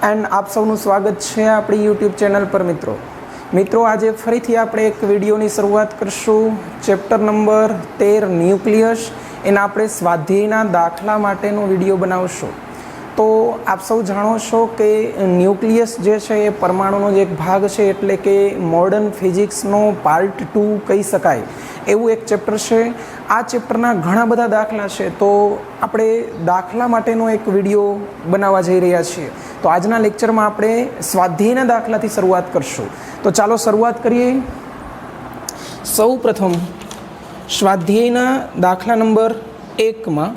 And आप सबનું સ્વાગત છે આપણી યુટ્યુબ ચેનલ પર મિત્રો આજે ફરીથી આપણે એક વિડીયોની શરૂઆત કરશું ચેપ્ટર નંબર 13 ન્યુક્લિયસ એના આપણે સ્વાધ્યાયના દાખલા માટેનો વિડીયો બનાવશું। તો આપ સૌ જાણો છો કે ન્યુક્લિયસ જે છે એ પરમાણુનો જ એક ભાગ છે, એટલે કે મોડર્ન ફિઝિક્સનો પાર્ટ 2 કહી શકાય એવું એક ચેપ્ટર છે। આ ચેપ્ટરના ઘણા બધા દાખલા છે, તો આપણે દાખલા માટેનો એક વિડીયો બનાવવા જઈ રહ્યા છીએ। તો આજના લેક્ચરમાં આપણે સ્વાધ્યાયના દાખલાથી શરૂઆત કરશું। તો ચાલો શરૂઆત કરીએ। સૌ પ્રથમ સ્વાધ્યાયના દાખલા નંબર 1 માં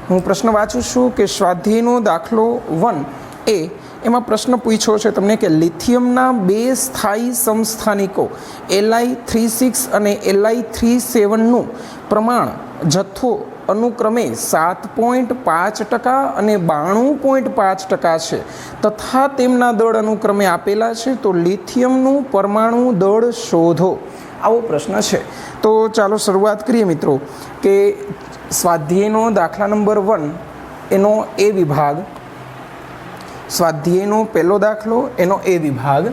હું પ્રશ્ન વાંચું છું કે સ્વાધ્યાયનો દાખલો 1 એમાં પ્રશ્ન પૂછ્યો છે તમને કે લિથિયમના બે સ્થાયી સમસ્થાનિકો Li36 અને Li37નું પ્રમાણ જથ્થો अनुक्रमे 7.5% અને 92.5% છે તથા તેમના દળ અનુક્રમે આપેલા છે, તો લિથિયમનું પરમાણુ દળ શોધો। આવો પ્રશ્ન છે। તો ચાલો શરૂઆત કરીએ મિત્રો કે સ્વાધ્યાયનો દાખલા નંબર 1 એનો એ વિભાગ, સ્વાધ્યાયનો પહેલો દાખલો એનો એ વિભાગ।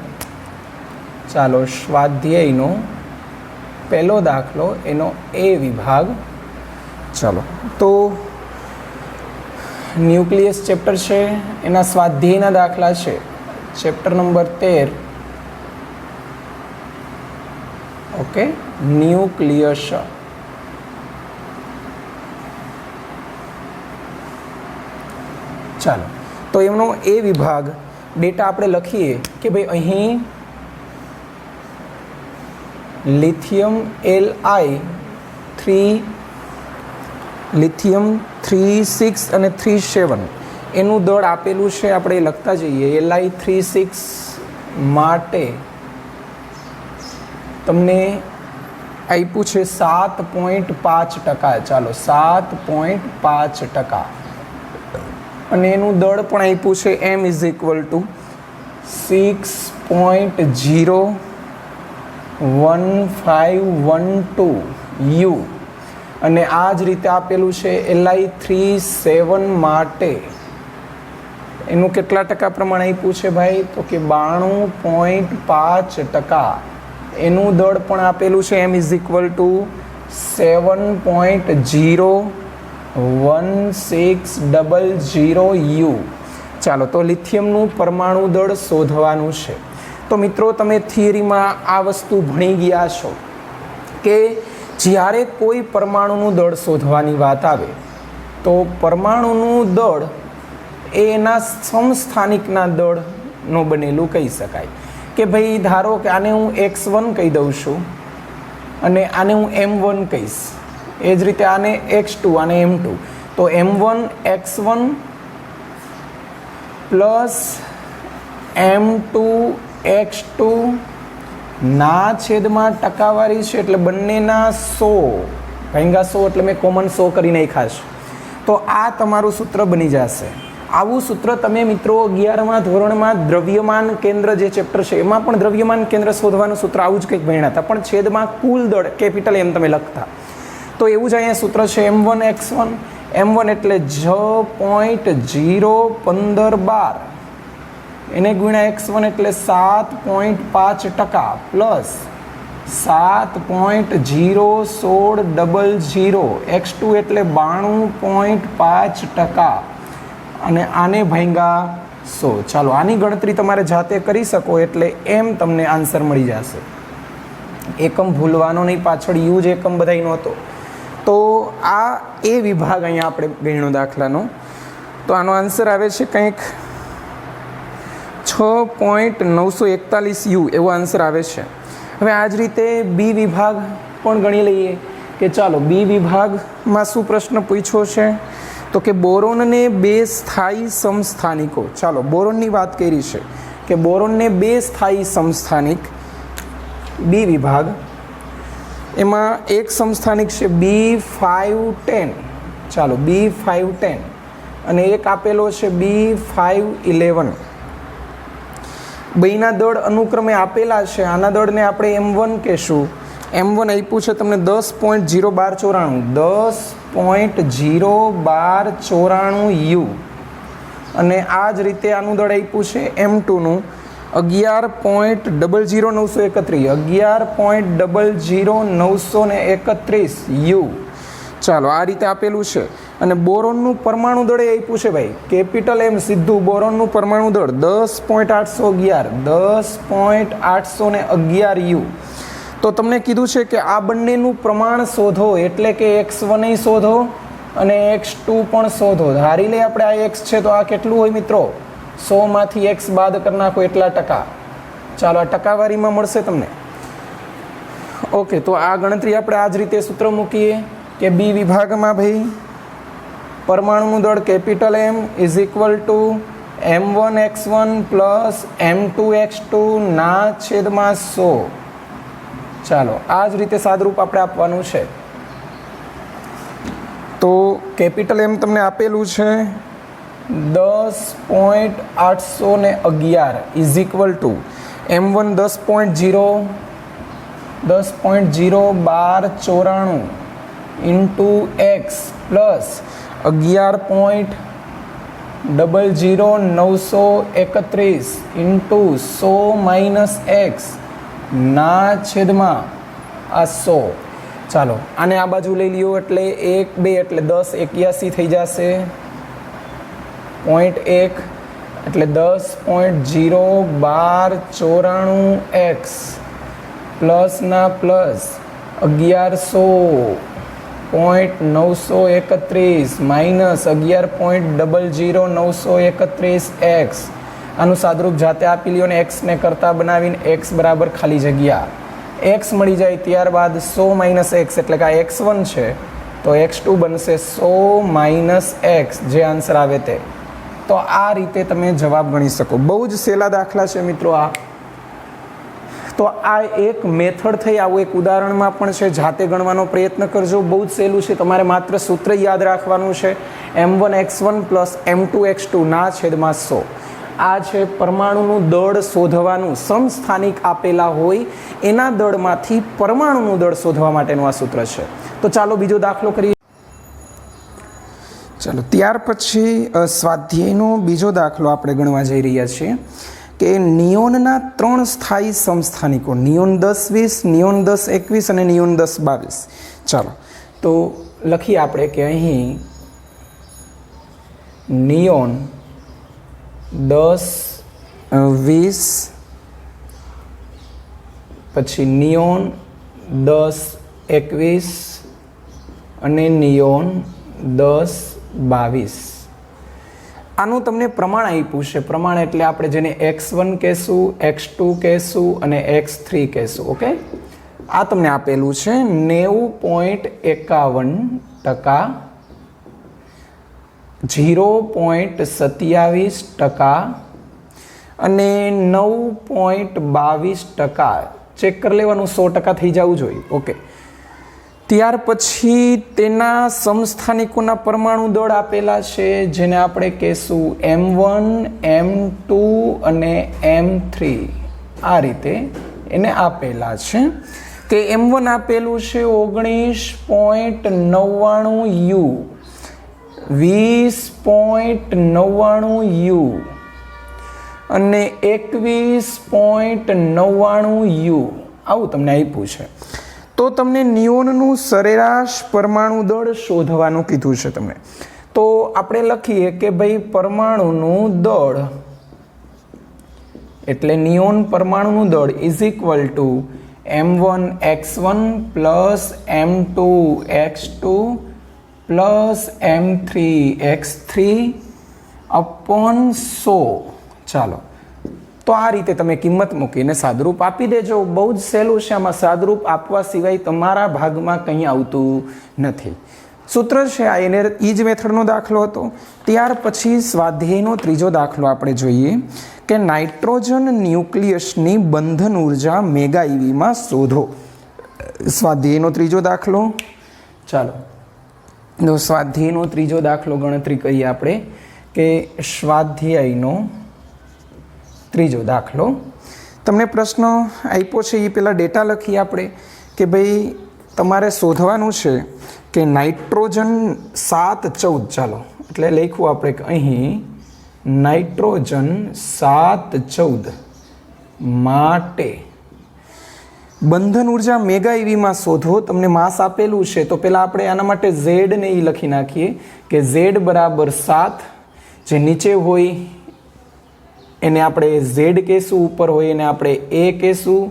ચાલો સ્વાધ્યાયનો પહેલો દાખલો એનો એ વિભાગ। ચાલો તો ન્યુક્લિયસ ચેપ્ટર છે એના સ્વાધ્યાયના દાખલા છે ચેપ્ટર નંબર 13 ઓકે ન્યુક્લિયસ। ચાલો તો એમનો એ વિભાગ ડેટા આપણે લખીએ કે ભાઈ અહીં લિથિયમ લિથિયમ 36 અને 37 એનું દળ આપેલું છે, આપણે લખતા જઈએ। Li36 માટે તમને આપ્યું છે 7.5%। ચાલો 7.5% અને એનું દળ પણ આપ્યું છે m = 6.01512 U અને આ જ રીતે આપેલું છે Li37 માટે એનું કેટલા ટકા પ્રમાણ આપ્યું છે ભાઈ, તો કે 92.5%। એનું દળ પણ આપેલું છે m = 7.01600 U। ચાલો તો લિથિયમનું પરમાણુ દળ શોધવાનું છે। તો મિત્રો તમે થિયરીમાં આ વસ્તુ ભણી ગયા છો કે જ્યારે કોઈ પરમાણુનું દળ શોધવાની વાત આવે તો પરમાણુનું દળ એ એના સમસ્થાનિકના દળનું બનેલું કહી શકાય। કે ભાઈ ધારો કે આને હું x1 કહી દઉં છું અને આને હું m1 કહીશ, એ જ રીતે આને x2 અને m2, તો m1 x1 plus m2 x2 ના છેદમાં ટકાવારી છે, એટલે બંનેના 100 ભાગ્યા 100 એટલે મેં કોમન 100 કરી નાખ્યા છે। તો આ તમારું સૂત્ર બની જશે। આવું સૂત્ર તમે મિત્રો 11મા ધોરણમાં દ્રવ્યમાન કેન્દ્ર જે ચેપ્ટર છે એમાં પણ દ્રવ્યમાન કેન્દ્ર શોધવાનું સૂત્ર આવું જ કંઈક ભણ્યા હતા, પણ છેદમાં કુલ દળ કેપિટલ એમ તમે લખતા। તો એવું જ અહીંયા સૂત્ર છે m1 x1, m1 એટલે 0.01512 એને ગુણ્યા x1 એટલે 7.5% પ્લસ 7.01600 x2 એટલે 92.5% અને આને ભાગ્યા 100। ચાલો આની ગણતરી તમારે જાતે કરી શકો એટલે એમ તમને આન્સર મળી જશે। એકમ ભૂલવાનો નહીં, પાછળ યુ જ એકમ બધાયનો હતો। તો આ એ વિભાગ અહીંયા આપણે ગણ્યો દાખલાનો। તો આનો આન્સર આવે છે કંઈક 6.941 U એવો આન્સર આવે છે। હવે આ જ રીતે બી વિભાગ પણ ગણી લઈએ કે ચાલો બી વિભાગમાં શું પ્રશ્ન પૂછ્યો છે, તો કે બોરોનને બે સ્થાયી સમસ્થાનિકો, ચાલો બોરોનની વાત કરી છે કે બોરોનને બે સ્થાયી સમસ્થાનિક બી વિભાગ, એમાં એક સમસ્થાનિક છે B510, ચાલો B510 અને એક આપેલો છે B511। બેના દળ અનુક્રમે આપેલા છે, આના દળને આપણે m1 કહેશું। m1 આપ્યું છે તમને 10.01294 10.01294 U અને આ જ રીતે આનું દળ આપ્યું છે M2નું 11.00931 U. ચાલો આ રીતે આપેલું છે. અને બોરોનનું પરમાણુ દળ આપ્યું છે ભાઈ કેપિટલ M સીધું બોરોનનું પરમાણુ દળ 10.811 U. તો તમને કીધું છે કે આ બંનેનું પ્રમાણ શોધો, એટલે કે x1 શોધો અને x2 પણ શોધો. ધારી લે આપણે આ x છે તો આ કેટલું હોય મિત્રો? 100 માંથી x બાદ કરી નાખો એટલા ટકા. ચાલો આ ટકાવારીમાં મળશે તમને. ઓકે, તો આ ગણતરી આપણે આ જ રીતે સૂત્ર મૂકીએ કે બી વિભાગમાં ભાઈ પરમાણુનું દળ capital M is equal two M1x1 plus M2x2 ના છેદમાં 100. ચાલો આ જ રીતે સાદરૂપ આપણે આપવાનું છે. તો કેપિટલ M તમને આપેલું છે 10.811 is equal two M1 10.01294 into x plus 11.00931 into 100 minus x ના છેદમાં આ 100. ચાલો આને આ બાજુ લઈ લ્યો એટલે 1 2 એટલે 10 81 થઈ જશે. 0.1 એટલે 10.01294x પ્લસના પ્લસ 1100.931 માઇનસ 11.00931x. આનું સાદરૂપ જાતે આપી લ્યો ને એક્સને કરતા બનાવીને એક્સ બરાબર ખાલી જગ્યા એક્સ મળી જાય. ત્યારબાદ 100 માઇનસ એક્સ એટલે કે આ x1 છે તો x2 બનશે 100 માઇનસ એક્સ, જે આન્સર આવે તે. તો આ રીતે તમે જવાબ ગણી શકો. બહુ જ સહેલા દાખલા છે મિત્રો આ. તો આ એક મેથડ થઈ, આવું એક ઉદાહરણમાં પણ છે. જાતે ગણવાનો પ્રયત્ન કરજો, બહુ જ સહેલું છે. તમારે માત્ર સૂત્ર યાદ રાખવાનું છે M1x1 પ્લસ M2x2 ના છેદમાં 100. આ છે પરમાણુનું દળ શોધવાનું. સમસ્થાનિક આપેલા હોય એના દળમાંથી પરમાણુનું દળ શોધવા માટેનું આ સૂત્ર છે. તો ચાલો બીજો દાખલો કરીએ. ચાલો ત્યાર પછી સ્વાધ્યાયનો બીજો દાખલો આપણે ગણવા જઈ રહ્યા છીએ કે નિયોનના 3 સ્થાયી સમસ્થાનિકો, નિયોન 10-20, નિયોન 10-21 અને નિયોન 10-22. ચાલો તો લખીએ આપણે કે અહીં નિયોન 10-20 પછી નિયોન 10-21 અને નિયોન 10-22. આનું તમને પ્રમાણ આપ્યું છે. પ્રમાણ એટલે આપણે જેને x1 કહેશું, x2 કહેશું અને x3 કહેશું. ઓકે, આ તમને આપેલું છે 90.51%, 0.27% અને 9.22%. ચેક કરી લેવાનું, 100% થઈ જવું જોઈએ. ઓકે, ત્યાર પછી તેના સમસ્થાનિકોના પરમાણુ દળ આપેલા છે જેને આપણે કહેશું M1, M2 અને M3. આ રીતે એને આપેલા છે કે M1 આપેલું છે 19.99 U, 20.99 U અને 21.99 U. આવું તમને આપ્યું છે. તો તમને નિયોનનું સરેરાશ પરમાણુ દળ શોધવાનું કીધું છે તમને. તો આપણે લખીએ કે ભાઈ પરમાણુનું દળ એટલે નિયોન પરમાણુનું દળ is equal two M1x1 plus M2x2 plus M3x3 upon 100. ચાલો તો આ રીતે તમે કિંમત મૂકીને સાદરૂપ આપી દેજો. બહુ જ સહેલું છે. આમાં સાદરૂપ આપવા સિવાય તમારા ભાગમાં કંઈ આવતું નથી. સૂત્ર છે આ, એને એ જ મેથડનો દાખલો હતો. ત્યાર પછી સ્વાધ્યાયનો ત્રીજો દાખલો આપણે જોઈએ કે નાઇટ્રોજન ન્યુક્લિયસની બંધન ઉર્જા મેગા ઇવીમાં શોધો. સ્વાધ્યાયનો ત્રીજો દાખલો. ચાલો તો સ્વાધ્યાયનો ત્રીજો દાખલો ગણતરી કરીએ આપણે કે સ્વાધ્યાયનો ત્રીજો દાખલો. તમને પ્રશ્ન આપ્યો છે એ પહેલાં ડેટા લખીએ આપણે કે ભાઈ તમારે શોધવાનું છે કે નાઇટ્રોજન 714. ચાલો એટલે લખ્યું આપણે કે અહીં નાઇટ્રોજન 714 માટે બંધન ઉર્જા મેગા ઈવીમાં શોધો. તમને માસ આપેલું છે તો પહેલાં આપણે આના માટે ઝેડ ને ઈ લખી નાખીએ કે ઝેડ બરાબર 7, જે નીચે હોય એને આપણે ઝેડ કહેશું, ઉપર હોય એને આપણે એ કહેશું,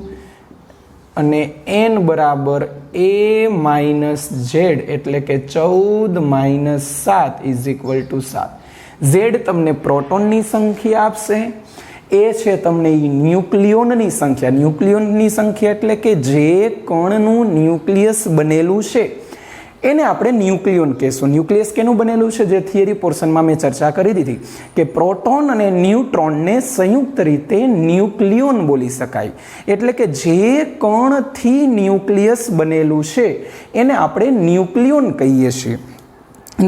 અને એન બરાબર એ માઇનસ ઝેડ એટલે કે 14 - 7 = 7. ઝેડ તમને પ્રોટોનની સંખ્યા આપશે, એ છે તમને ન્યુક્લિયોનની સંખ્યા. ન્યુક્લિયોનની સંખ્યા એટલે કે જે કણનું ન્યુક્લિયસ બનેલું છે એને આપણે ન્યુક્લિયોન કહેશું. ન્યુક્લિયસ કેનું બનેલું છે? જે થિયરી પોર્શનમાં મેં ચર્ચા કરી દીધી કે પ્રોટોન અને ન્યુટ્રોનને સંયુક્ત રીતે ન્યુક્લિયોન બોલી શકાય. એટલે કે જે કણથી ન્યુક્લિયસ બનેલું છે એને આપણે ન્યુક્લિયોન કહીએ છીએ.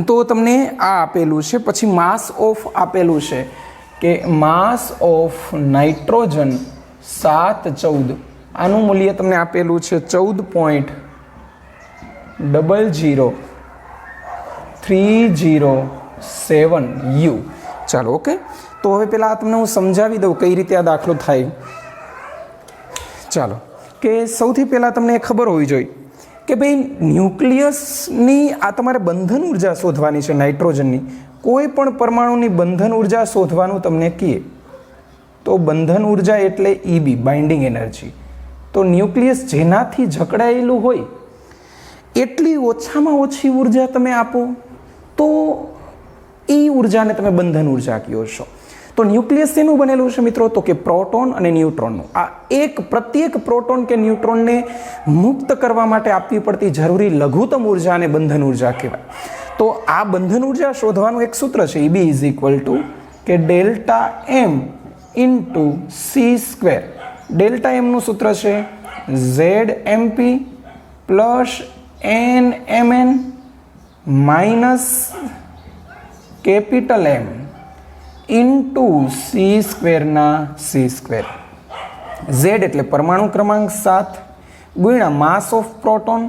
તો તમને આ આપેલું છે. પછી માસ ઓફ આપેલું છે કે માસ ઓફ નાઇટ્રોજન 714, આનું મૂલ્ય તમને આપેલું છે 14.003007 U. ચાલો, ઓકે. તો હવે પહેલાં તમને હું સમજાવી દઉં કઈ રીતે આ દાખલો થાય. ચાલો, કે સૌથી પહેલાં તમને ખબર હોવી જોઈએ કે ભાઈ ન્યુક્લિયસની આ તમારે બંધન ઉર્જા શોધવાની છે. નાઇટ્રોજનની કોઈ પણ પરમાણુની બંધન ઉર્જા શોધવાનું તમને કહે તો બંધન ઉર્જા એટલે ઈબી, બાઇન્ડિંગ એનર્જી. તો ન્યુક્લિયસ જેનાથી જકડાયેલું હોય એટલી ઓછામાં ઓછી ઉર્જા તમે આપો તો એ ઉર્જાને તમે બંધન ઉર્જા કહો છો. તો ન્યુક્લિયસ શેનું બનેલું છે મિત્રો? તો કે પ્રોટોન અને ન્યુટ્રોનનું. આ પ્રત્યેક પ્રોટોન કે ન્યુટ્રોનને મુક્ત કરવા માટે આપવી પડતી જરૂરી લઘુત્તમ ઉર્જાને બંધન ઉર્જા કહેવાય. તો આ બંધન ઉર્જા શોધવાનું એક સૂત્ર છે, EB = કે ડેલ્ટા એમ ઇન્ટુ C². ડેલ્ટા એમનું સૂત્ર છે ZMP plus NMN minus capital M into C² ના C². Z એટલે પરમાણુ ક્રમાંક 7 ગુણ્યા માસ ઓફ પ્રોટોન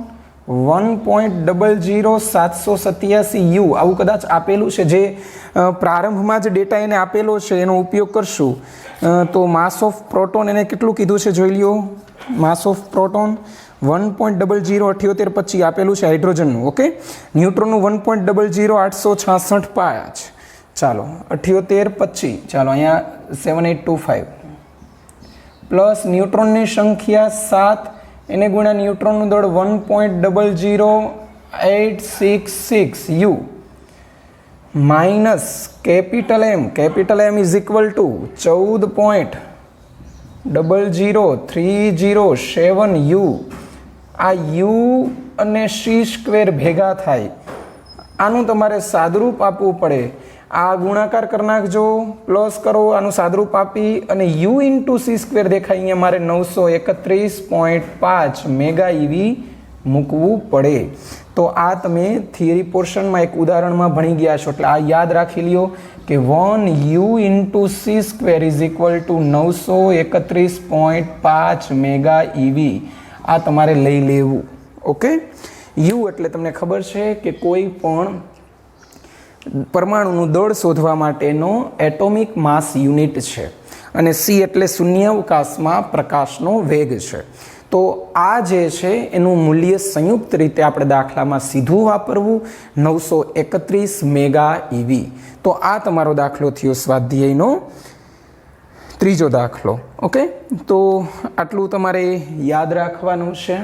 1.00787 U. આવું કદાચ આપેલું છે, જે પ્રારંભમાં જ ડેટા એને આપેલો છે એનો ઉપયોગ કરશું. તો માસ ઓફ પ્રોટોન એને કેટલું કીધું છે જોઈ લ્યો. માસ ઓફ પ્રોટોન 1.0078 પછી આપેલું છે હાઇડ્રોજનનું. ઓકે, ન્યુટ્રોનનું 1.00866.5. ચાલો 78 પછી ચાલો અહીંયા 7825 પ્લસ ન્યુટ્રોનની સંખ્યા 7 એને ગુણ્યા ન્યુટ્રોનનું દળ 1.00866 U minus capital M. Capital M = 14.00307 U. આ U અને C² ભેગા થાય, આનું તમારે સાદરૂપ આપવું પડે. આ ગુણાકાર કરી નાખજો, પ્લસ કરો, આનું સાદરૂપ આપી અને U ઇન્ટુ C² દેખાય અહીંયા મારે 931.5 મેગા ઈવી મૂકવું પડે. તો આ તમે થિયરી પોર્શનમાં એક ઉદાહરણમાં ભણી ગયા છો, એટલે આ યાદ રાખી લ્યો કે 1U into C² = 931.5 mega EV. આ તમારે લઈ લેવું. ઓકે, U એટલે તમને ખબર છે કે કોઈ પણ પરમાણુનું દળ શોધવા માટેનો એટોમિક માસ યુનિટ છે, અને C એટલે શૂન્યાવકાશમાં પ્રકાશનો વેગ છે. તો આ જે છે એનું મૂલ્ય સંયુક્ત રીતે આપણે દાખલામાં સીધું વાપરવું, 931 મેગા ઈવી. તો આ તમારો દાખલો થયો સ્વાધ્યાયનો ત્રીજો દાખલો. ઓકે, તો આટલું તમારે યાદ રાખવાનું છે.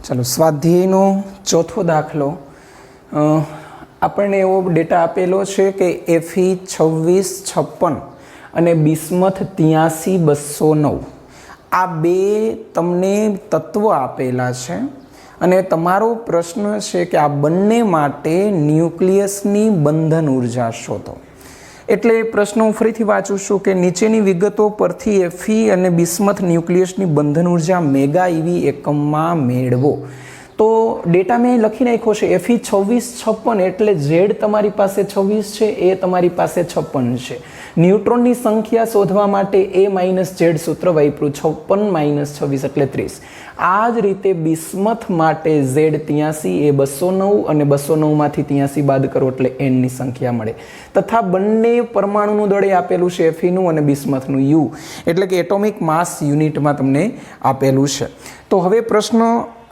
ચાલો, સ્વાધ્યાયનો ચોથો દાખલો. આપણને એવો ડેટા આપેલો છે કે Fe 2656 અને બિસ્મથ 83 209 આ બે તમને તત્વ આપેલા છે, અને તમારો પ્રશ્ન છે કે આ બંને માટે ન્યુક્લિયસની બંધન ઉર્જા શોધો. એટલે પ્રશ્ન હું ફરીથી વાંચું છું કે નીચેની વિગતો પરથી Fe અને બિસ્મથ ન્યુક્લિયસની બંધન ઉર્જા મેગા ઈવી એકમમાં મેળવો. તો ડેટા મેં લખી નાખ્યો છે Fe 2656 એટલે Z તમારી પાસે 26 છે, એ તમારી પાસે 56 છે. ન્યુટ્રોનની સંખ્યા શોધવા માટે A - Z સૂત્ર વાપર્યું, 56 - 26 એટલે 30. આ જ રીતે બિસ્મથ માટે Z 83, એ 209 અને 209 માંથી 83 બાદ કરો એટલે N ની સંખ્યા મળે. તથા બંને પરમાણુનું દળ આપેલું છે Feનું અને બિસ્મથનું U, એટલે કે એટોમિક માસ યુનિટમાં તમને આપેલું છે. તો હવે પ્રશ્ન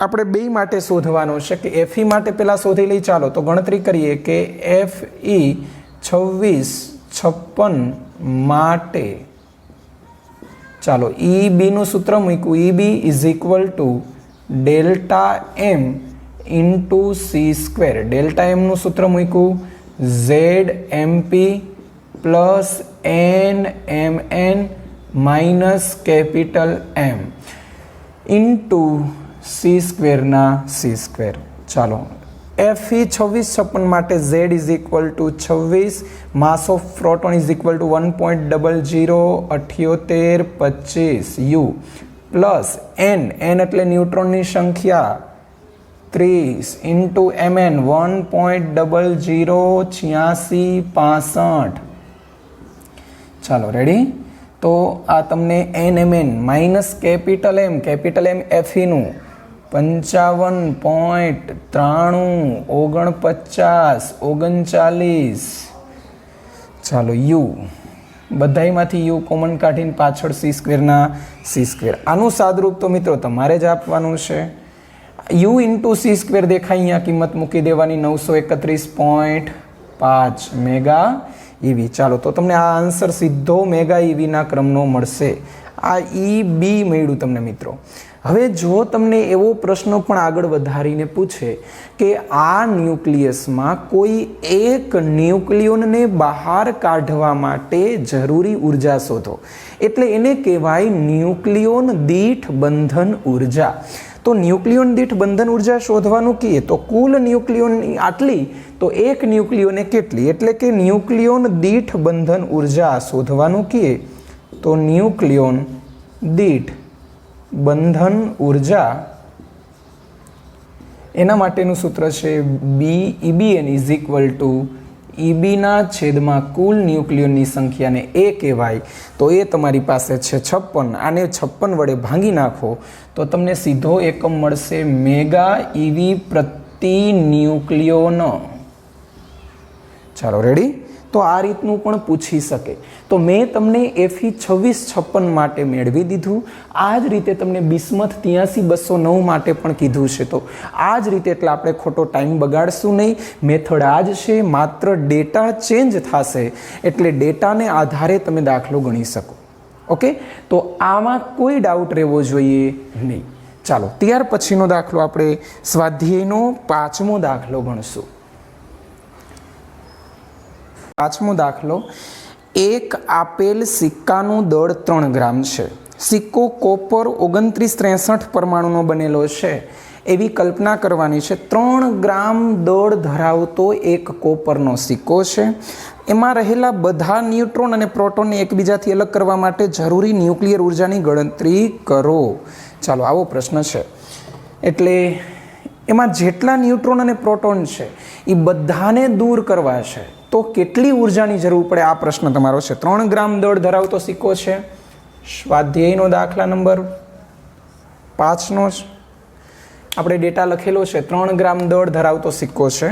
આપણે બે માટે શોધવાનો છે કે Fe માટે પહેલા શોધી લઈ. ચાલો તો ગણતરી કરીએ કે Fe 2656 માટે ચાલો EB નું સૂત્ર મૂક્યું, EB is equal to delta M into c square. Delta M નું સૂત્ર મૂક્યું ZMP plus NMN minus capital M into c સ્ક્વેરના સી સ્ક્વેર. ચાલો Fe 2656 માટે Z is equal to 26, mass of proton is equal to 1.007825 U plus N એટલે ન્યુટ્રોનની સંખ્યા 30 into Mn 1.008665. ચાલો ready. તો આ તમને NMN minus capital M Fe નું 55.934939. ચાલો U બધાયમાંથી U કોમન કાઢીને પાછળ સી સ્ક્વેરના સી સ્ક્વેર. આનું સાદરૂપ તો મિત્રો તમારે જ આપવાનું છે. U ઇન્ટુ સી સ્ક્વેર દેખાય, અહીંયા કિંમત મૂકી દેવાની 931.5 મેગા EV. ચાલો તો તમને આ આન્સર સીધો મેગા EVના ક્રમનો મળશે. આ EB મળ્યું તમને મિત્રો. હવે જો તમને એવો પ્રશ્ન પણ આગળ વધારીને પૂછે કે આ ન્યુક્લિયસમાં કોઈ એક ન્યુક્લિયોનને બહાર કાઢવા માટે જરૂરી ઉર્જા શોધો, એટલે એને કહેવાય ન્યુક્લિયોન દીઠ બંધન ઉર્જા. તો ન્યુક્લિયોન દીઠ બંધન ઉર્જા શોધવાનું કહીએ તો કુલ ન્યુક્લિયોન આટલી, તો એક ન્યુક્લિયોને કેટલી, એટલે કે ન્યુક્લિયોન દીઠ બંધન ઉર્જા શોધવાનું કહીએ તો ન્યુક્લિયોન દીઠ બંધન ઉર્જા, એના માટેનું સૂત્ર છે EBN ઇઝ ઇક્વલ ટુ EBના છેદમાં કુલ ન્યુક્લિયોનની સંખ્યાને એ કહેવાય. તો એ તમારી પાસે છે 56. આને 56 વડે ભાંગી નાખો તો તમને સીધો એકમ મળશે મેગા EV પ્રતિ ન્યુક્લિયોન. ચાલો રેડી. તો આ રીતનું પણ પૂછી શકે. તો મેં તમને Fe 2656 માટે મેળવી દીધું. આ જ રીતે તમને બિસ્મથ 83209 માટે પણ કીધું છે. તો આ જ રીતે, એટલે આપણે ખોટો ટાઈમ બગાડશું નહીં. મેથડ આ જ છે, માત્ર ડેટા ચેન્જ થશે એટલે ડેટાને આધારે તમે દાખલો ગણી શકો. ઓકે, તો આમાં કોઈ ડાઉટ રહેવો જોઈએ નહીં. ચાલો ત્યાર પછીનો દાખલો આપણે સ્વાધ્યાયનો 5મો દાખલો ગણશું. 5મો દાખલો, એક આપેલ સિક્કાનું દળ 3 ગ્રામ છે. સિક્કો કોપર 2963 પરમાણુનો બનેલો છે એવી કલ્પના કરવાની છે. 3 ગ્રામ દળ ધરાવતો એક કોપરનો સિક્કો છે. એમાં રહેલા બધા ન્યુટ્રોન અને પ્રોટોનને એકબીજાથી અલગ કરવા માટે જરૂરી ન્યુક્લિયર ઉર્જાની ગણતરી કરો. ચાલો આવો પ્રશ્ન છે. એટલે એમાં જેટલા ન્યુટ્રોન અને પ્રોટોન છે એ બધાને દૂર કરવા છે તો કેટલી ઉર્જાની જરૂર પડે, આ પ્રશ્ન તમારો છે. 3 ગ્રામ દળ ધરાવતો સિક્કો છે. સ્વાધ્યાયનો દાખલા નંબર 5નો જ આપણે ડેટા લખેલો છે. 3 ગ્રામ દળ ધરાવતો સિક્કો છે.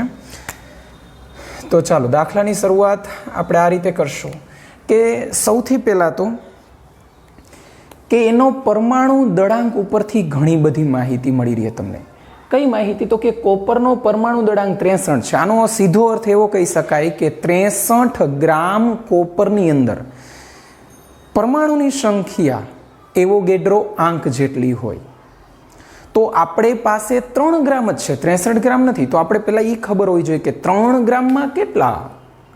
તો ચાલો દાખલાની શરૂઆત આપણે આ રીતે કરશું કે સૌથી પહેલાં તો કે એનો પરમાણુ દળાંક ઉપરથી ઘણી બધી માહિતી મળી રહી તમને. કઈ માહિતી? તો કે કોપરનો પરમાણુ દળાંક 63 છે. આનો સીધો અર્થ એવો કહી શકાય કે 63 ગ્રામ કોપરની અંદર પરમાણુની સંખ્યા એવોગેડ્રો આંક જેટલી હોય. તો આપણે પાસે 3 ગ્રામ જ છે, 63 ગ્રામ નથી. તો આપણે પહેલાં એ ખબર હોવી જોઈએ કે 3 ગ્રામમાં કેટલા,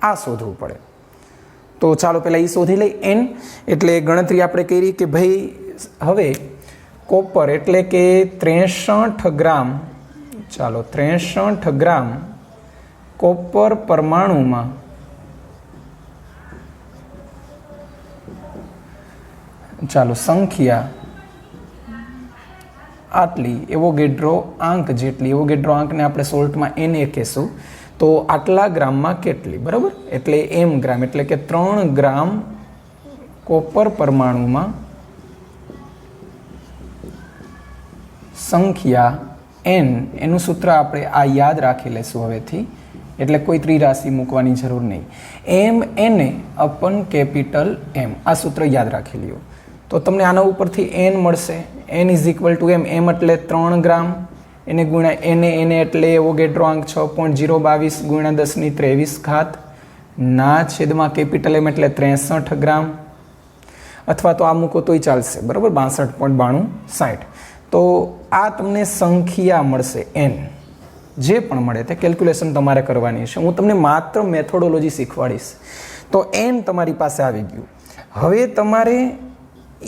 આ શોધવું પડે. તો ચાલો પહેલાં એ શોધી લઈ. N એટલે ગણતરી આપણે કરી કે ભાઈ હવે કોપર એટલે કે 63 ગ્રામ, ચાલો 63 ગ્રામ કોપર પરમાણુમાં ચાલો સંખ્યા આટલી એવોગેડ્રો આંક જેટલી, એવોગેડ્રો આંકને આપણે સોલ્ટમાં Na કહેશું, તો આટલા ગ્રામમાં કેટલી, બરાબર, એટલે એમ ગ્રામ, એટલે કે 3 ગ્રામ કોપર પરમાણુમાં સંખ્યા n, એનું સૂત્ર આપણે આ યાદ રાખી લેશું હવેથી, એટલે કોઈ ત્રિરાશિ મૂકવાની જરૂર નહીં. એમ Na અપન કેપિટલ M, આ સૂત્ર યાદ રાખી લ્યો. તો તમને આના ઉપરથી n મળશે. n is equal two m એટલે 3 ગ્રામ, એને ગુણ્યા Na એટલે એવોગેડ્રો આંક 6.022 ગુણ્યા 10⁻23 ઘાત ના છેદમાં કેપિટલ M એટલે 63 ગ્રામ, અથવા તો આ મૂકો તોય ચાલશે, બરાબર, 62.9260. તો આ તમને સંખ્યા મળશે n, જે પણ મળે તે કેલ્ક્યુલેશન તમારે કરવાની છે. હું તમને માત્ર મેથોડોલોજી શીખવાડીશ. તો n તમારી પાસે આવી ગયું. હવે તમારે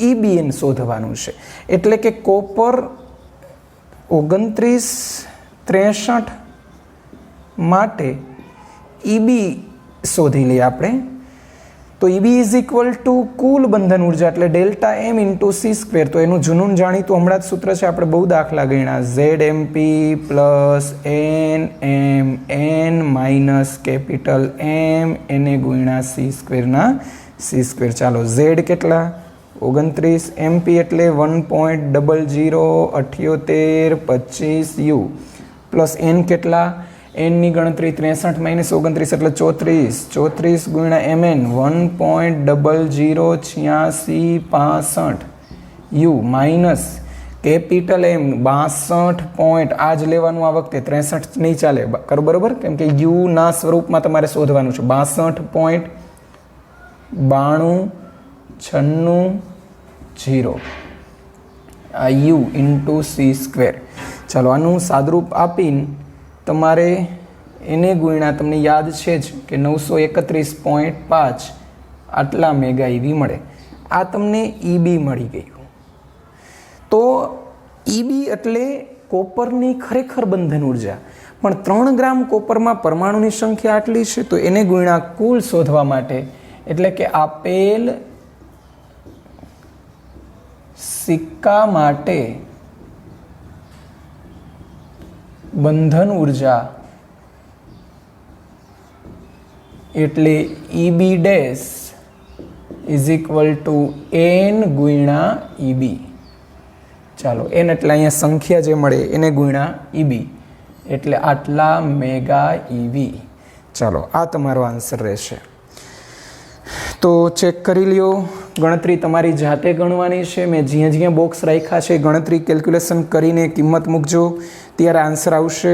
EBN શોધવાનું છે, એટલે કે કોપર 2963 માટે EB શોધી લઈએ આપણે. તો EB ઇઝ ઇક્વલ ટુ કુલ બંધન ઉર્જા એટલે ડેલ્ટા M ઇન્ટુ c². તો એનું જૂનું જાણીતું હમણાં જ સૂત્ર છે, આપણે બહુ દાખલા ગણ્યા, ZMP plus NMN minus capital M એને ગુણ્યા c² ના c². ચાલો, Z કેટલા? 29, MP એટલે 1.007825 U પ્લસ N કેટલા? n ની ગણતરી 63 માઇનસ 29 એટલે 34 ગુણ્યા mn 1.008665 u minus capital M 62 આ જ લેવાનું આ વખતે, 63 નહીં ચાલે, કરો બરોબર, કેમ કે u ના સ્વરૂપમાં તમારે શોધવાનું છે. 62.9296 આ u ઇન્ટુ c². ચાલો, આનું સાદરૂપ આપીને તમારે એને ગુણ્યા, તમને યાદ છે જ કે 931.5 આટલા મેગા EB મળે. આ તમને EB મળી ગયું. તો EB એટલે કોપરની ખરેખર બંધન ઉર્જા, પણ 3 ગ્રામ કોપરમાં પરમાણુની સંખ્યા આટલી છે, તો એને ગુણ્યા કુલ શોધવા માટે, એટલે કે આપેલ સિક્કા માટે બંધન ઉર્જા એટલે EB dash is equal two n ગુણ્યા EB. ચાલો, n એટલે અહીંયા સંખ્યા જે મળે એને ગુણ્યા EB એટલે આટલા મેગા EB. ચાલો, આ તમારો આન્સર રહેશે. તો ચેક કરી લ્યો, ગણતરી તમારી જાતે ગણવાની છે. મેં જ્યાં બોક્સ રાખ્યા છે ગણતરી કેલ્ક્યુલેશન કરીને કિંમત મૂકજો, ત્યારે આન્સર આવશે.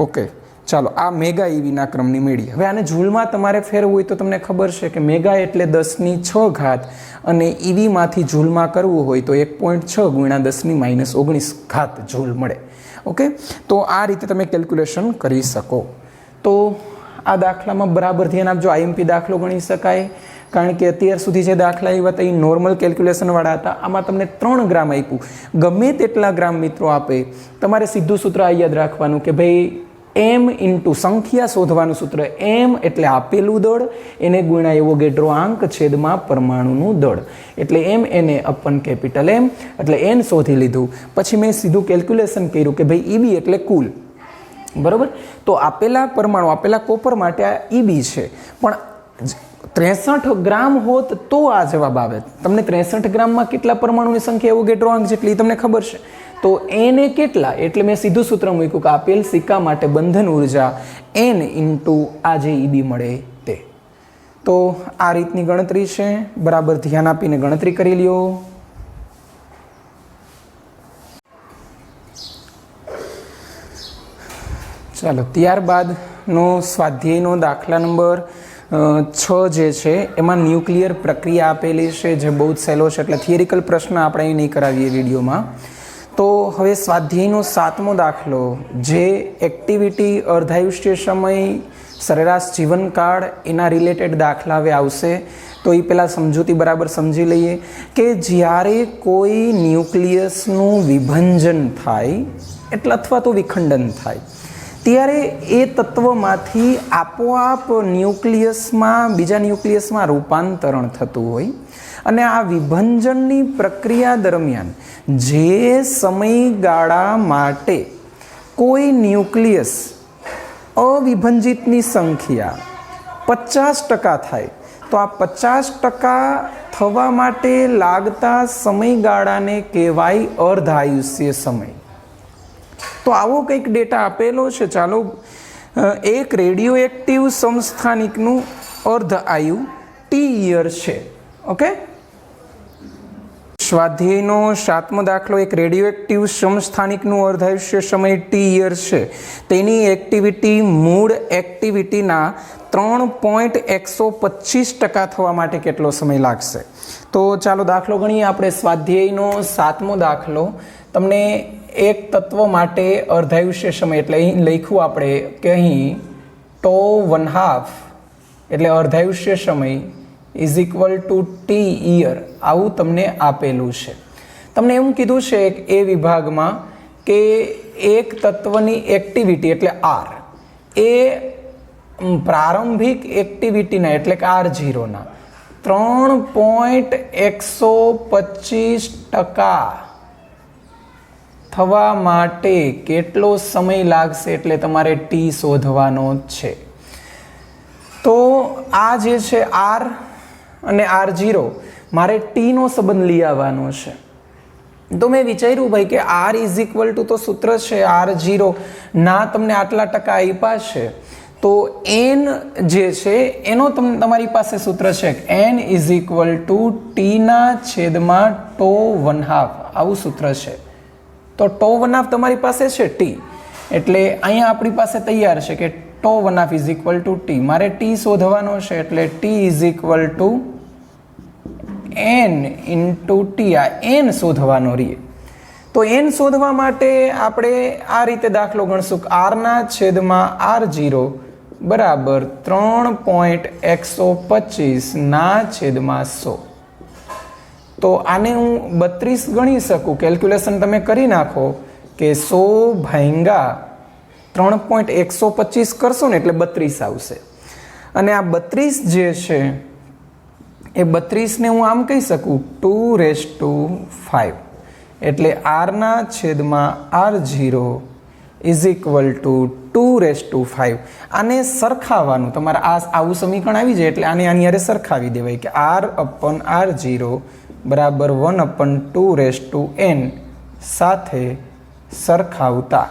ઓકે, ચાલો, આ મેગા EBના ક્રમની મેળી. હવે આને જૂલમાં તમારે ફેરવું હોય તો તમને ખબર છે કે મેગા એટલે 10⁶ ઘાત, અને EBમાંથી જૂલમાં કરવું હોય તો 1.6 ગુણ્યા 10⁻19 ઘાત જૂલ મળે. ઓકે, તો આ રીતે તમે કેલ્ક્યુલેશન કરી શકો. તો આ દાખલામાં બરાબર ધ્યાન આપજો. IMP દાખલો ગણી શકાય, કારણ કે અત્યાર સુધી જે દાખલા આવ્યા હતા એ નોર્મલ કેલ્ક્યુલેશનવાળા હતા. આમાં તમને 3 ગ્રામ આપ્યું, ગમે તેટલા ગ્રામ મિત્રો આપે, તમારે સીધું સૂત્ર આ યાદ રાખવાનું કે ભાઈ m ઇન્ટુ સંખ્યા શોધવાનું સૂત્ર. m એટલે આપેલું દળ, એને ગુણ્યા એવોગેડ્રો આંક છેદમાં પરમાણુનું દળ, એટલે Na અપન કેપિટલ M, એટલે n શોધી લીધું. પછી મેં સીધું કેલ્ક્યુલેશન કર્યું કે ભાઈ EB એટલે કુલ, બરાબર. તો આપેલા પરમાણુ, આપેલા કોપર માટે આ EB છે, પણ 63 ગ્રામ હોત તો આ જવાબ આવે. તમને 63 ગ્રામમાં કેટલા પરમાણુની સંખ્યા એવોગેડ્રો આંક જેટલી તમને ખબર છે, તો n એ કેટલા, એટલે મેં સીધું સૂત્ર મૂક્યું કે આપેલ સિક્કા માટે બંધન ઉર્જા n ઇન્ટુ આ જે EB મળે તે. તો આ રીતની ગણતરી છે, બરાબર ધ્યાન આપીને ગણતરી કરી લ્યો. ચાલો, ત્યારબાદનો સ્વાધ્યાયનો દાખલા નંબર 6 જે છે એમાં ન્યુક્લિયર પ્રક્રિયા આપેલી છે, જે બહુ જ સહેલો છે, એટલે થિયરિકલ પ્રશ્ન આપણે અહીં નહીં કરાવીએ વિડીયોમાં. તો હવે સ્વાધ્યાયનો 7મો દાખલો, જે એક્ટિવિટી, અર્ધાયુષ્ય સમય, સરેરાશ જીવનકાળ, એના રિલેટેડ દાખલા હવે આવશે. તો એ પહેલાં સમજૂતી બરાબર સમજી લઈએ કે જ્યારે કોઈ ન્યુક્લિયસનું વિભંજન થાય એટલે અથવા તો વિખંડન થાય, ત્યારે એ તત્વમાંથી આપોઆપ ન્યુક્લિયસમાં બીજા ન્યુક્લિયસમાં રૂપાંતરણ થતું હોય અને આ વિભંજનની પ્રક્રિયા દરમિયાન જે સમયગાળા માટે કોઈ ન્યુક્લિયસ અવિભંજિતની સંખ્યા 50% થાય તો આ 50% થવા માટે લાગતા સમયગાળાને કહેવાય અર્ધાયુષ્ય સમય. તો આવો કંઈક ડેટા આપેલો છે. ચાલો, એક રેડિયો એક્ટિવ સમસ્થાનિકનું અર્ધ આયુ ટી યર છે. ઓકે, સ્વાધ્યાયનો 7મો દાખલો, એક રેડિયો એક્ટિવ સમસ્થાનિકનું અર્ધાયુષ્ય સમય ટી યર છે. તેની એક્ટિવિટી મૂળ એક્ટિવિટીના 3.125% થવા માટે કેટલો સમય લાગશે? તો ચાલો દાખલો ગણીએ આપણે. સ્વાધ્યાયનો 7મો દાખલો, તમને એક તત્વ માટે અર્ધાયુષ્ય સમય એટલે અહીં લખ્યું આપણે કે અહીં ટો 1/2 એટલે અર્ધાયુષ્ય સમય is equal two T year આવું તમને આપેલું છે. તમને એવું કીધું છે એ વિભાગમાં કે એક તત્વની એક્ટિવિટી એટલે આર એ પ્રારંભિક એક્ટિવિટીના એટલે કે R0ના 3.125% થવા માટે કેટલો સમય લાગશે એટલે તમારે ટી શોધવાનો છે. તો આ જે છે આર અને R0 મારે ટીનો સંબંધ લઈ આવવાનો છે. તો મેં વિચાર્યું ભાઈ કે R ઇઝ ઇક્વલ ટુ તો સૂત્ર છે R0 ના તમને આટલા ટકા આપ્યા છે તો n જે છે એનો તમારી પાસે સૂત્ર છે n ઇઝ ઇક્વલ ટુ ટીના છેદમાં ટો 1/2 આવું સૂત્ર છે. તો ટો 1/2 તમારી પાસે છે ટી એટલે અહીંયા આપણી પાસે તૈયાર છે કે ટો 1/2 ઇઝ ઇક્વલ ટુ ટી. મારે ટી શોધવાનો છે એટલે T is equal two n into T. આ n શોધવાનો રહીએ તો n શોધવા માટે આપણે આ રીતે દાખલો ગણશું આરના છેદમાં R0 બરાબર 3.125 ના છેદમાં 100. તો આને હું 32 ગણી શકું. કેલ્ક્યુલેશન તમે કરી નાખો કે 100 ભાંગ્યા 3.125 કરશો ને એટલે 32 આવશે. અને આ 32 જે છે એ 32 ને હું આમ કહી શકું 2/5 એટલે આરના છેદમાં R0 ઇઝ ઇક્વલ ટુ 2/5. આને સરખાવવાનું તમારે આવું સમીકરણ આવી જાય એટલે આને આની હારે સરખાવી દેવાય કે R/R0 બરાબર 1/2n સાથે સરખાવતા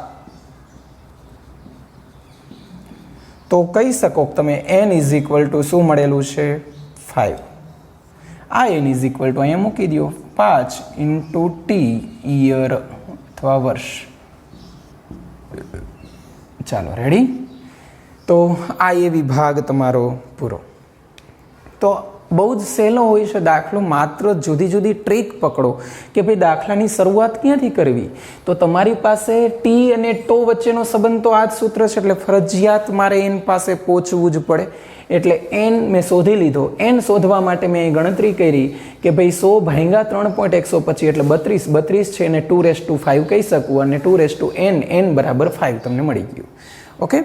તો કહી શકો તમે n ઇઝ ઇક્વલ ટુ શું મળેલું છે 5. આ n ઇઝ ઇક્વલ ટુ અહીંયા મૂકી દો 5 ઇન્ટુ ટી યર અથવા વર્ષ. ચાલો રેડી. તો આ એ વિભાગ તમારો પૂરો. તો બહુ જ સહેલો હોય છે દાખલો. માત્ર જુદી જુદી ટ્રીક પકડો કે ભાઈ દાખલાની શરૂઆત ક્યાંથી કરવી. તો તમારી પાસે ટી અને ટો વચ્ચેનો સંબંધ તો આ જ સૂત્ર છે એટલે ફરજિયાત મારે એન પાસે પહોંચવું જ પડે. એટલે n મેં શોધી લીધો. n શોધવા માટે મેં ગણતરી કરી કે ભાઈ 100 ભાંગ્યા 3.125 એટલે 32 છે અને 2/5 કહી શકું અને 2/n બરાબર 5 તમને મળી ગયું. ઓકે,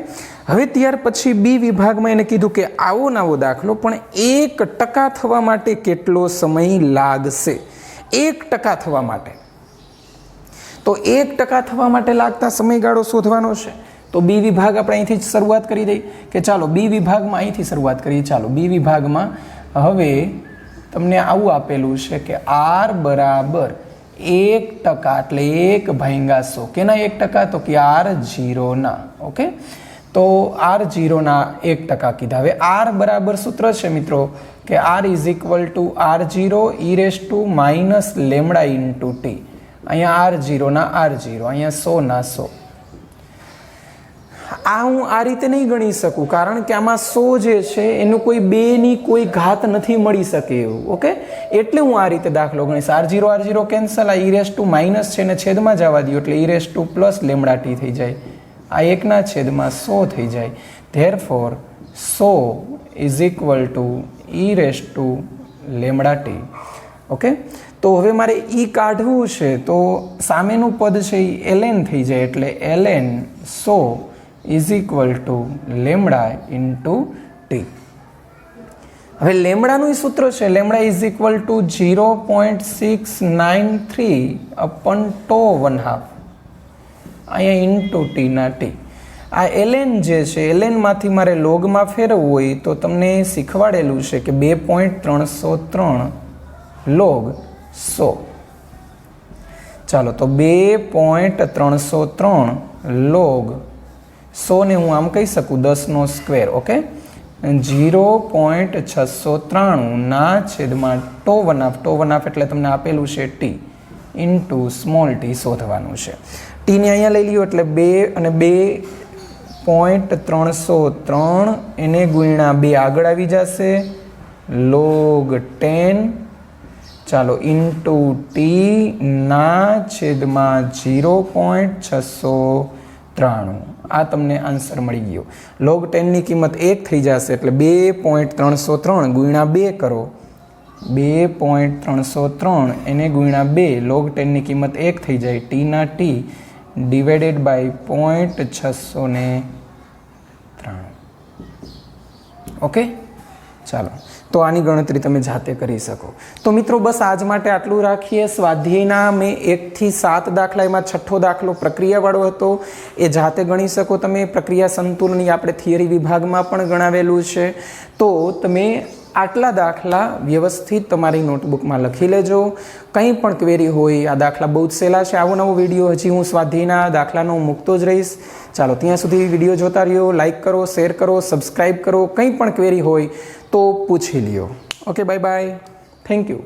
હવે ત્યાર પછી બી વિભાગમાં એને કીધું કે આવો નવો દાખલો પણ 1% થવા માટે કેટલો સમય લાગશે. 1% થવા માટે તો 1% થવા માટે લાગતા સમયગાળો શોધવાનો છે. તો બી વિભાગ આપણે અહીંથી જ શરૂઆત કરી દઈએ કે ચાલો બી વિભાગમાં અહીંથી શરૂઆત કરીએ. ચાલો બી વિભાગમાં હવે તમને આવું આપેલું છે કે R બરાબર 1% એટલે 1/100. કેના 1%? તો કે R0 ના. ઓકે, તો R0 ના 1% કીધા. હવે R બરાબર સૂત્ર છે મિત્રો કે R is equal to R0 e λ into t. અહીંયા R0 ના R0, અહીંયા 100 ના 100. આ હું આ રીતે નહીં ગણી શકું કારણ કે આમાં 100 જે છે એનું કોઈ 2ની કોઈ ઘાત નથી મળી શકે એવું. ઓકે, એટલે હું આ રીતે દાખલો ગણીશ. R0 કેન્સલ, આ e છે ને છેદમાં જવા દો એટલે e પ્લસ લેમડા ટી થઈ જાય. આ 1/100 થઈ જાય. Therefore 100 is equal two e lambda T. Okay, તો હવે મારે e કાઢવું છે તો સામેનું પદ છે એ ln થઈ જાય એટલે ln 100 is equal two lambda into T. હવે લેમડાનું સૂત્ર છે લેમડા ઇઝ ઇક્વલ ટુ 0.693 અપન ટો 1/2 અહીંયા ઇન્ટુ ટીના ટી. આ ln જે છે lnમાંથી મારે લોગમાં ફેરવવું હોય તો તમને શીખવાડેલું છે કે 2.303 લોગ 100. ચાલો તો 2.303 લોગ 100 ને હું આમ કહી શકું 10નો સ્ક્વેર. ઓકે, 0.693 ના છેદમાં ટો 1/2 એટલે તમને આપેલું છે ટી ઇન્ટુ સ્મોલ ટી શોધવાનું છે. ટીને અહીંયા લઈ લ્યો એટલે 2 અને 2.303 એને ગુણ્યા 2 આગળ આવી જશે લોગ 10. ચાલો ઇન્ટુ ટી ના છેદમાં 0.693. આ તમને આન્સર મળી ગયો. લોગ 10ની કિંમત 1 થઈ જશે એટલે 2.303 ગુણ્યા 2 કરો. 2.303 એને ગુણ્યા 2 લોગ 10ની કિંમત 1 થઈ જાય. ટીના ટી ડિવાઇડેડ બાય 0.693. ઓકે, ચાલો તો આની ગણતરી તમે જાતે કરી શકો. તો મિત્રો બસ આજ માટે આટલું રાખીએ. સ્વાધ્યાયના મેં 1 થી 7 દાખલા, એમાં છઠ્ઠો દાખલો પ્રક્રિયાવાળો હતો, એ જાતે ગણી શકો તમે. પ્રક્રિયા સંતુલનની આપણે થિયરી વિભાગમાં પણ ગણાવેલું છે. તો તમે આટલા દાખલા વ્યવસ્થિત તમારી નોટબુકમાં લખી લેજો. કંઈ પણ ક્વેરી હોય, આ દાખલા બહુ જ સહેલા છે. આવો નવો વિડીયો હજી હું સ્વાધ્યાયના દાખલાનો મૂકતો જ રહીશ. ચાલો ત્યાં સુધી વિડીયો જોતા રહ્યો, લાઇક કરો, શેર કરો, સબસ્ક્રાઈબ કરો. કંઈ પણ ક્વેરી હોય તો પૂછી લ્યો. Okay, bye bye, thank you.